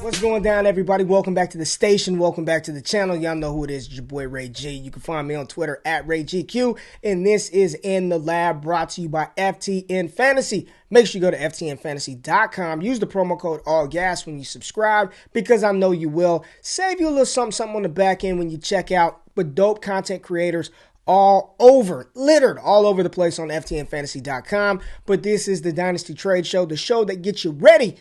What's going down, everybody? Welcome back to the station. Welcome back to the channel. Y'all know who it is. It's your boy Ray G. You can find me on Twitter at RayGQ. And this is In the Lab, brought to you by FTN Fantasy. Make sure you go to FTNFantasy.com. Use the promo code ALLGAS when you subscribe, because I know you will. Save you a little something on the back end when you check out. But dope content creators all over, littered all over the place on FTNFantasy.com. But this is the Dynasty Trade Show, the show that gets you ready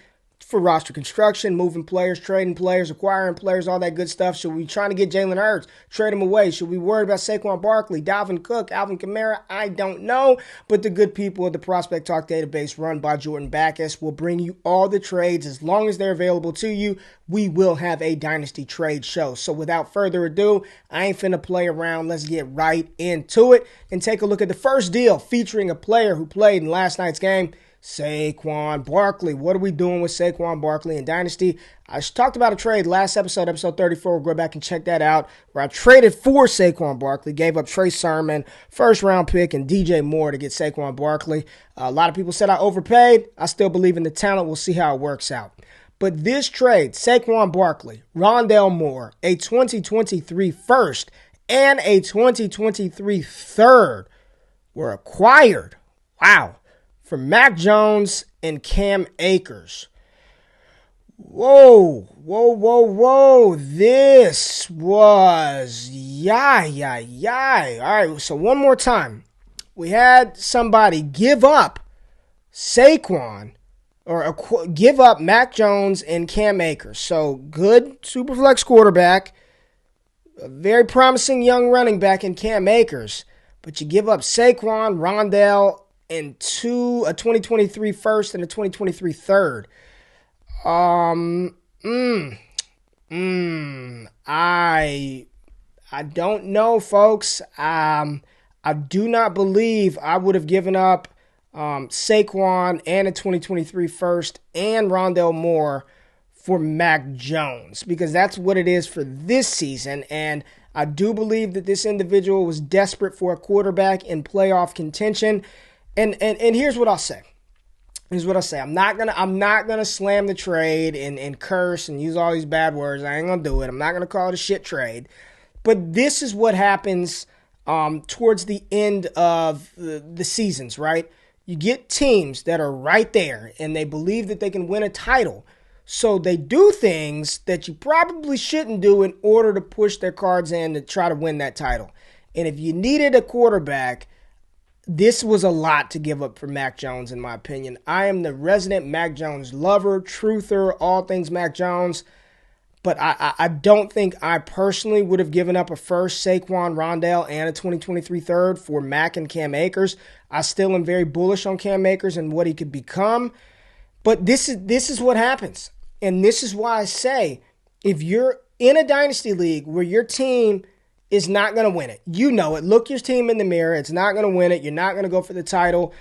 for roster construction, moving players, trading players, acquiring players, all that good stuff. Should we be trying to get Jalen Hurts, trade him away? Should we be worried about Saquon Barkley, Dalvin Cook, Alvin Kamara? I don't know. But the good people at the Prospect Talk database, run by Jordan Backus, will bring you all the trades as long as they're available to you. We will have a Dynasty Trade Show. So without further ado, I ain't finna play around. Let's get right into it and take a look at the first deal featuring a player who played in last night's game, Saquon Barkley. What are we doing with Saquon Barkley in Dynasty? I talked about a trade last episode, episode 34. Go back and check that out, where I traded for Saquon Barkley, gave up Trey Sermon, first round pick, and DJ Moore to get Saquon Barkley. A lot of people said I overpaid. I still believe in the talent. We'll see how it works out. But this trade, Saquon Barkley, Rondale Moore, a 2023 first and a 2023 third were acquired. Wow. For Mac Jones and Cam Akers. Whoa. This was yay. All right, so one more time. We had somebody give up Saquon, or give up Mac Jones and Cam Akers. So good superflex quarterback, a very promising young running back in Cam Akers. But you give up Saquon, Rondale, and a 2023 first and a 2023 third. I don't know, folks. I do not believe I would have given up Saquon and a 2023 first and Rondale Moore for Mac Jones, because that's what it is for this season. And I do believe that this individual was desperate for a quarterback in playoff contention. And here's what I'll say. I'm not gonna slam the trade and curse and use all these bad words. I ain't gonna do it. I'm not gonna call it a shit trade. But this is what happens towards the end of the seasons, right? You get teams that are right there and they believe that they can win a title. So they do things that you probably shouldn't do in order to push their cards in to try to win that title. And if you needed a quarterback, this was a lot to give up for Mac Jones, in my opinion. I am the resident Mac Jones lover, truther, all things Mac Jones. But I don't think I personally would have given up a first, Saquon, Rondale, and a 2023 third for Mac and Cam Akers. I still am very bullish on Cam Akers and what he could become. But this is what happens. And this is why I say, if you're in a dynasty league where your team is not going to win it, you know it. Look your team in the mirror. It's not going to win it. You're not going to go for the title.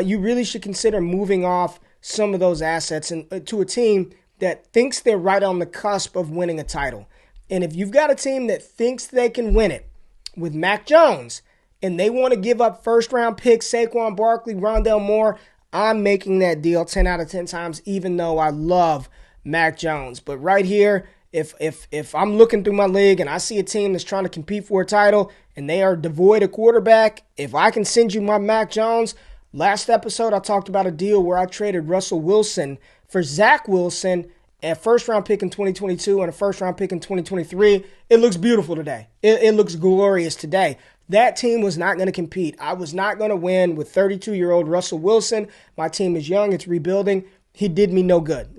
You really should consider moving off some of those assets and to a team that thinks they're right on the cusp of winning a title. And if you've got a team that thinks they can win it with Mac Jones and they want to give up first-round picks, Saquon Barkley, Rondale Moore, I'm making that deal 10 out of 10 times, even though I love Mac Jones. But right here, If I'm looking through my league and I see a team that's trying to compete for a title and they are devoid of quarterback, if I can send you my Mac Jones, last episode I talked about a deal where I traded Russell Wilson for Zach Wilson, a first-round pick in 2022 and a first-round pick in 2023. It looks beautiful today. It looks glorious today. That team was not going to compete. I was not going to win with 32-year-old Russell Wilson. My team is young. It's rebuilding. He did me no good.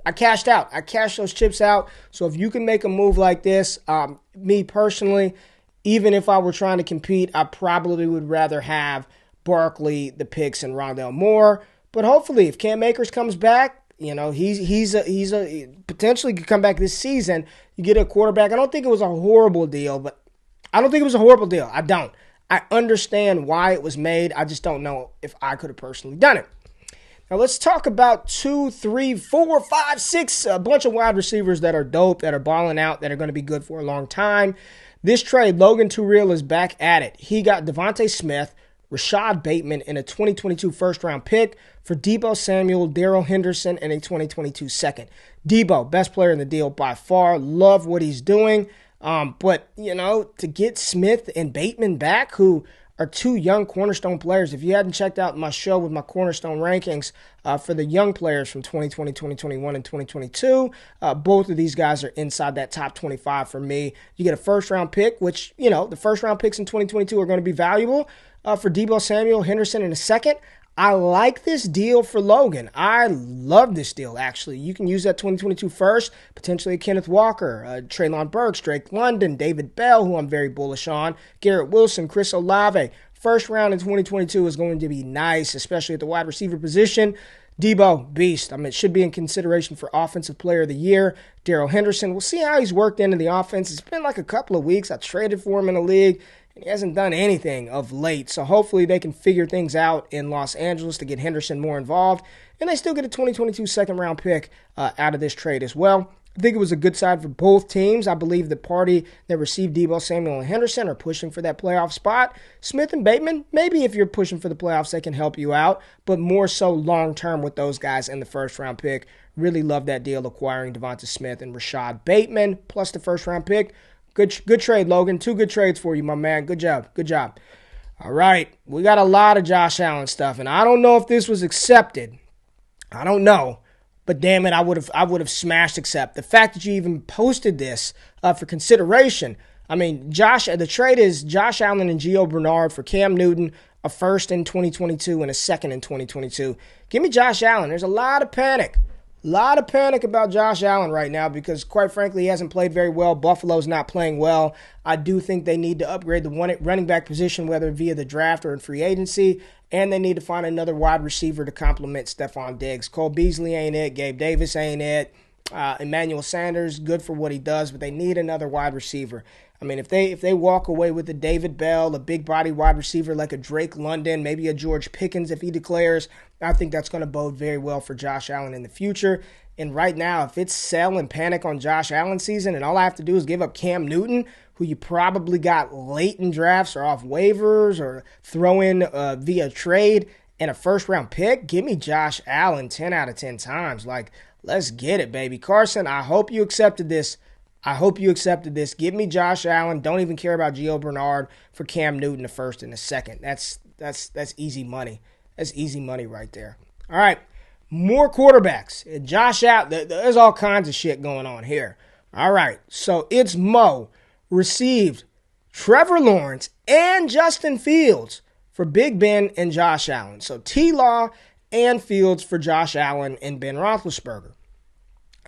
I cashed out. I cashed those chips out. So if you can make a move like this, me personally, even if I were trying to compete, I probably would rather have Barkley, the picks, and Rondale Moore. But hopefully, if Cam Akers comes back, he's potentially could come back this season. You get a quarterback. I don't think it was a horrible deal, I don't. I understand why it was made. I just don't know if I could have personally done it. Now let's talk about 2, 3, 4, 5, 6, a bunch of wide receivers that are dope, that are balling out, that are going to be good for a long time. This trade, Logan Turrell is back at it. He got Devontae Smith, Rashad Bateman, and a 2022 first-round pick for Deebo Samuel, Darrell Henderson, and a 2022 second. Deebo, best player in the deal by far. Love what he's doing. But, to get Smith and Bateman back, who are two young cornerstone players. If you hadn't checked out my show with my cornerstone rankings for the young players from 2020, 2021, and 2022, both of these guys are inside that top 25 for me. You get a first-round pick, which, the first-round picks in 2022 are going to be valuable for Deebo Samuel, Henderson in a second. I like this deal for Logan. I love this deal, actually. You can use that 2022 first, potentially Kenneth Walker, Treylon Burks, Drake London, David Bell, who I'm very bullish on, Garrett Wilson, Chris Olave. First round in 2022 is going to be nice, especially at the wide receiver position. Deebo, beast. It should be in consideration for Offensive Player of the Year. Darrell Henderson, we'll see how he's worked into the offense. It's been like a couple of weeks. I traded for him in the league, and he hasn't done anything of late. So hopefully they can figure things out in Los Angeles to get Henderson more involved. And they still get a 2022 second-round pick out of this trade as well. I think it was a good side for both teams. I believe the party that received Deebo Samuel and Henderson are pushing for that playoff spot. Smith and Bateman, maybe if you're pushing for the playoffs, they can help you out, but more so long-term with those guys in the first-round pick. Really love that deal acquiring Devonta Smith and Rashad Bateman, plus the first-round pick. Good trade, Logan. Two good trades for you, my man. Good job. All right, we got a lot of Josh Allen stuff, and I don't know if this was accepted. I don't know. But damn it, I would have smashed accept. The fact that you even posted this for consideration. The trade is Josh Allen and Gio Bernard for Cam Newton, a first in 2022 and a second in 2022. Give me Josh Allen. There's a lot of panic. A lot of panic about Josh Allen right now because, quite frankly, he hasn't played very well. Buffalo's not playing well. I do think they need to upgrade the running back position, whether via the draft or in free agency, and they need to find another wide receiver to complement Stephon Diggs. Cole Beasley ain't it. Gabe Davis ain't it. Emmanuel Sanders, good for what he does, but they need another wide receiver. If they walk away with a David Bell, a big body wide receiver like a Drake London, maybe a George Pickens if he declares, I think that's going to bode very well for Josh Allen in the future. And right now, if it's sell and panic on Josh Allen season and all I have to do is give up Cam Newton, who you probably got late in drafts or off waivers or throw in via trade and a first-round pick, give me Josh Allen 10 out of 10 times. Let's get it, baby. Carson, I hope you accepted this. Give me Josh Allen. Don't even care about Gio Bernard for Cam Newton the first and the second. That's easy money. That's easy money right there. All right, more quarterbacks. Josh Allen, there's all kinds of shit going on here. All right, so it's Mo received Trevor Lawrence and Justin Fields for Big Ben and Josh Allen. So T-Law and Fields for Josh Allen and Ben Roethlisberger.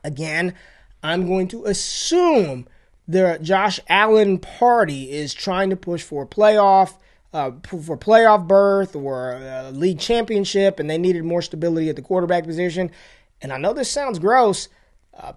Again, I'm going to assume the Josh Allen party is trying to push for a playoff berth or a league championship, and they needed more stability at the quarterback position. And I know this sounds gross.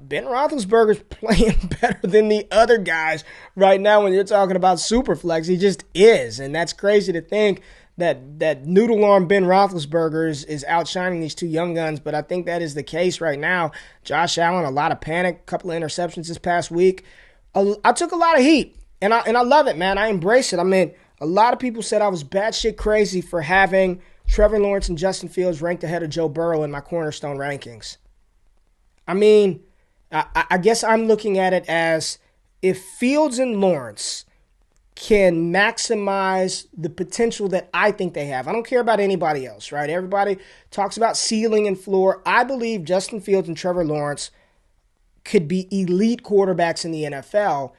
Ben Roethlisberger's playing better than the other guys right now when you're talking about Superflex. He just is, and that's crazy to think that noodle arm Ben Roethlisberger is outshining these two young guns, but I think that is the case right now. Josh Allen, a lot of panic, a couple of interceptions this past week. I took a lot of heat, and I love it, man. I embrace it. A lot of people said I was batshit crazy for having Trevor Lawrence and Justin Fields ranked ahead of Joe Burrow in my cornerstone rankings. I guess I'm looking at it as if Fields and Lawrence can maximize the potential that I think they have. I don't care about anybody else, right? Everybody talks about ceiling and floor. I believe Justin Fields and Trevor Lawrence could be elite quarterbacks in the NFL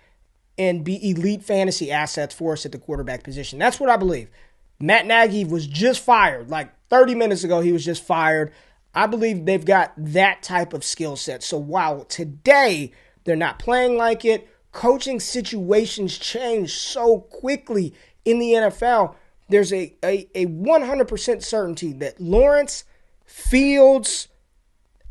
and be elite fantasy assets for us at the quarterback position. That's what I believe. Matt Nagy was just fired. 30 minutes ago, he was just fired. I believe they've got that type of skill set. So while today they're not playing like it, coaching situations change so quickly in the NFL. There's a 100% certainty that Lawrence, Fields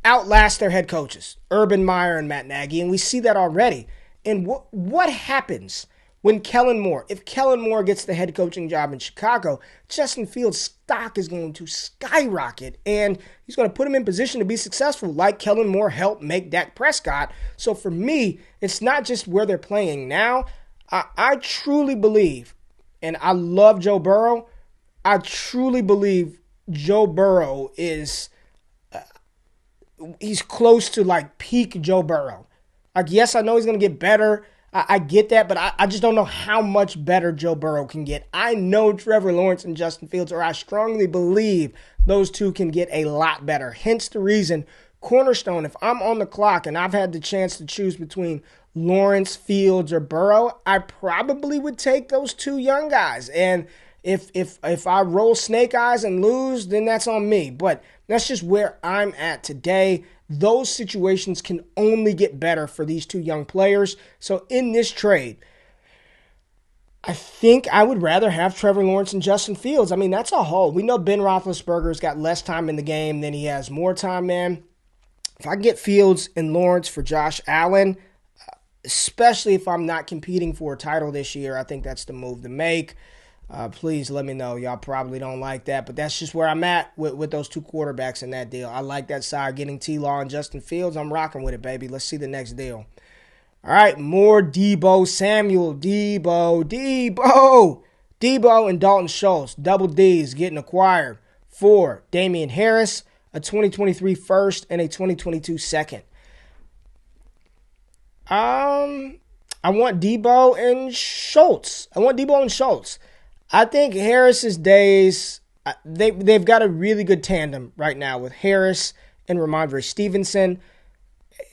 outlast their head coaches, Urban Meyer and Matt Nagy, and we see that already. And what happens when Kellen Moore, if Kellen Moore gets the head coaching job in Chicago, Justin Fields' stock is going to skyrocket, and he's going to put him in position to be successful, like Kellen Moore helped make Dak Prescott. So for me, it's not just where they're playing now. I truly believe, and I love Joe Burrow, I truly believe Joe Burrow is he's close to like peak Joe Burrow. Like, yes, I know he's going to get better. I get that, but I just don't know how much better Joe Burrow can get. I know Trevor Lawrence and Justin Fields, or I strongly believe those two can get a lot better. Hence the reason, cornerstone, if I'm on the clock and I've had the chance to choose between Lawrence, Fields, or Burrow, I probably would take those two young guys. And if I roll snake eyes and lose, then that's on me. But that's just where I'm at today. Those situations can only get better for these two young players. So in this trade, I think I would rather have Trevor Lawrence and Justin Fields. I mean, that's a haul. We know Ben Roethlisberger's got less time in the game than he has more time, man. If I can get Fields and Lawrence for Josh Allen, especially if I'm not competing for a title this year, I think that's the move to make. Please let me know. Y'all probably don't like that, but that's just where I'm at with those two quarterbacks in that deal. I like that side, getting T-Law and Justin Fields. I'm rocking with it, baby. Let's see the next deal. All right, more Deebo Samuel. Deebo and Dalton Schultz, double D's, getting acquired for Damian Harris, a 2023 first and a 2022 second. I want Deebo and Schultz. I think Harris's days, they've got a really good tandem right now with Harris and Ramondre Stevenson.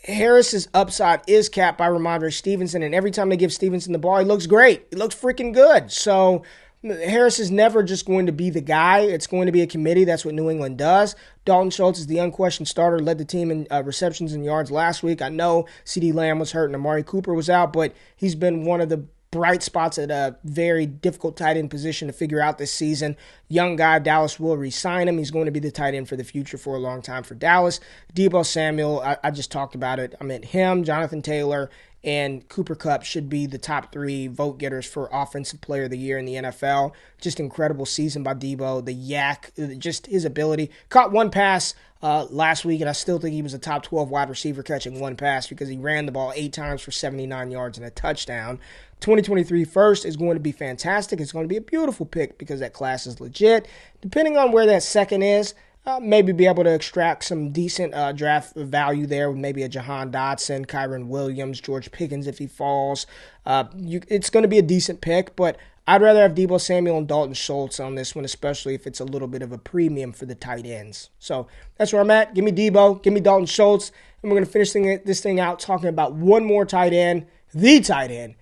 Harris's upside is capped by Ramondre Stevenson, and every time they give Stevenson the ball, he looks great. He looks freaking good. So Harris is never just going to be the guy. It's going to be a committee. That's what New England does. Dalton Schultz is the unquestioned starter, led the team in receptions and yards last week. I know CeeDee Lamb was hurt and Amari Cooper was out, but he's been one of the bright spots at a very difficult tight end position to figure out this season. Young guy, Dallas will re-sign him. He's going to be the tight end for the future for a long time for Dallas. Deebo Samuel, I just talked about it. I meant him, Jonathan Taylor, and Cooper Kupp should be the top three vote getters for Offensive Player of the Year in the NFL. Just incredible season by Deebo. The yak, just his ability. Caught one pass last week, and I still think he was a top 12 wide receiver catching one pass because he ran the ball 8 times for 79 yards and a touchdown. 2023 first is going to be fantastic. It's going to be a beautiful pick because that class is legit. Depending on where that second is, maybe be able to extract some decent draft value there with maybe a Jahan Dotson, Kyron Williams, George Pickens if he falls. It's going to be a decent pick, but I'd rather have Deebo Samuel and Dalton Schultz on this one, especially if it's a little bit of a premium for the tight ends. So that's where I'm at. Give me Deebo, give me Dalton Schultz, and we're going to finish this thing out talking about one more tight end, the tight end,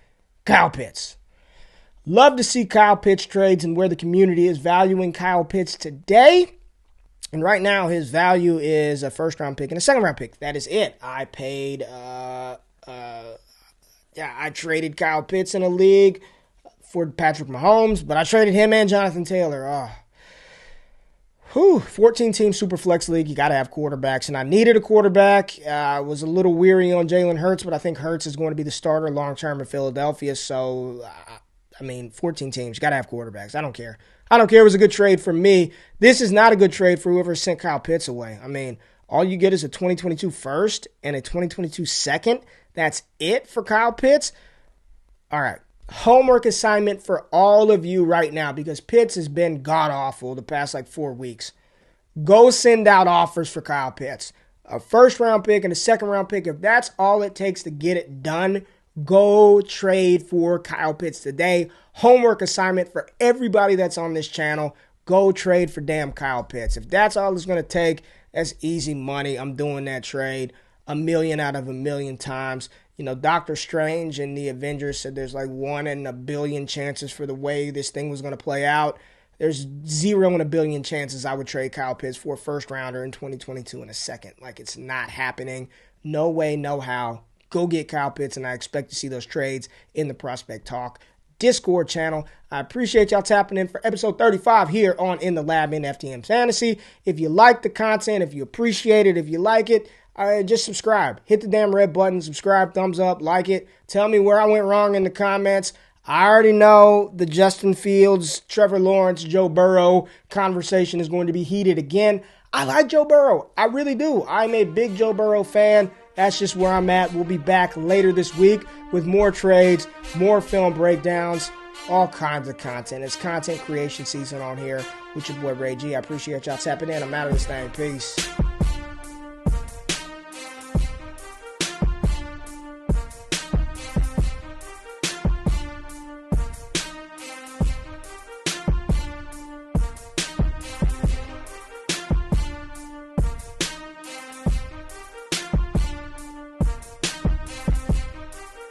Kyle Pitts. Love to see Kyle Pitts trades and where the community is valuing Kyle Pitts today. And right now, his value is a first-round pick and a second-round pick. That is it. I paid, I traded Kyle Pitts in a league for Patrick Mahomes, but I traded him and Jonathan Taylor. 14-team Superflex League, you got to have quarterbacks, and I needed a quarterback. I was a little weary on Jalen Hurts, but I think Hurts is going to be the starter long-term in Philadelphia, so 14 teams, you got to have quarterbacks. I don't care. It was a good trade for me. This is not a good trade for whoever sent Kyle Pitts away. I mean, all you get is a 2022 first and a 2022 second. That's it for Kyle Pitts. All right. Homework assignment for all of you right now because Pitts has been god-awful the past 4 weeks. Go send out offers for Kyle Pitts. A first-round pick and a second-round pick. If that's all it takes to get it done, go trade for Kyle Pitts today. Homework assignment for everybody that's on this channel. Go trade for damn Kyle Pitts. If that's all it's going to take, that's easy money. I'm doing that trade 1 million out of 1 million times. You know, Doctor Strange and the Avengers said there's 1 in 1 billion chances for the way this thing was going to play out. There's 0 in 1 billion chances I would trade Kyle Pitts for a first rounder in 2022 in a second. It's not happening. No way, no how. Go get Kyle Pitts, and I expect to see those trades in the Prospect Talk Discord channel. I appreciate y'all tapping in for episode 35 here on In the Lab in FTN Fantasy. If you like the content, if you appreciate it, if you like it, just subscribe. Hit the damn red button, subscribe, thumbs up, like it. Tell me where I went wrong in the comments. I already know the Justin Fields, Trevor Lawrence, Joe Burrow conversation is going to be heated again. I like Joe Burrow. I really do. I'm a big Joe Burrow fan. That's just where I'm at. We'll be back later this week with more trades, more film breakdowns. all kinds of content. It's content creation season on here with your boy Ray G. I appreciate y'all tapping in. I'm out of this thing. Peace.